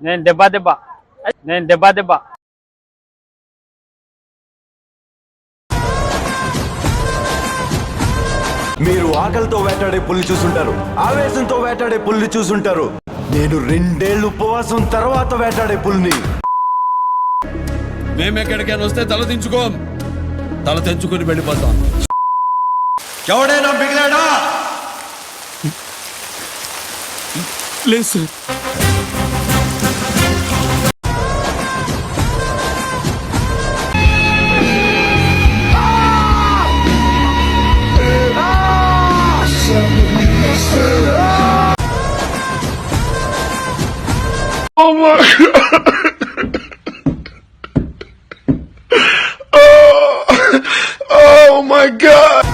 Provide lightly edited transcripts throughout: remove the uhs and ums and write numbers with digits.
నేను దెబ్బ దెబ్బ నేను దెబ్బ దెబ్బ మీరు ఆకలితో వేటాడే పుల్లి చూసుంటారు, ఆవేశంతో వేటాడే పుల్లి చూసుంటారు. నేను 2 ఏళ్ళు ఉపవాసం తర్వాత వేటాడే పుల్ని. మేమెక్కడికైనా వస్తే తల దించుకోం, తల తెంచుకొని వెళ్ళిపోతాం. ఎవడైనా మిగిలాడా? లేదు sir. Oh my God! Oh my God!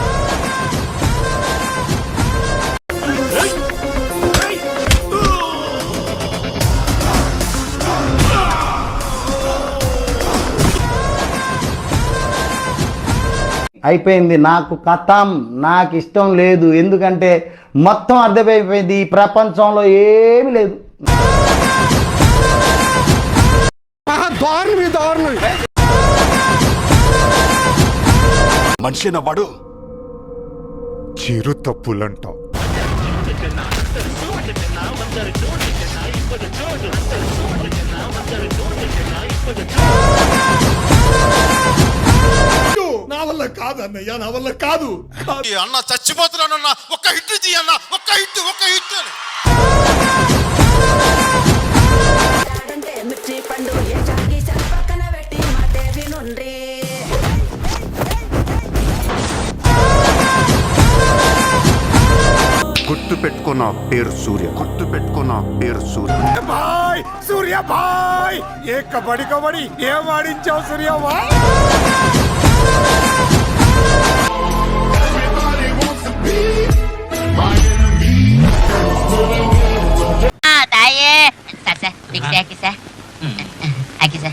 అయిపోయింది, నాకు కథం, నాకు ఇష్టం లేదు. ఎందుకంటే మొత్తం అర్థమైపోయింది, ఈ ప్రపంచంలో ఏమీ లేదు. మనిషి నవ్వాడు చిరు తప్పులంటావు. నా వల్ల కాదు అన్నయ్య, నా వల్ల కాదు అన్న. చచ్చిపోతున్నానన్నా, ఒక్క హిట్ తీ అన్న, ఒక్క హిట్ అని. గుర్తు పెట్టుకున్న పేరు సూర్య, గుర్తు పెట్టుకున్న పేరు సూర్య. భాయ్ సూర్య భాయ్, ఏ కబడ్డీ ఏం ఆడించావు సూర్య భాయ్. Tayo. Sasa, big day, Akisa. Akisa.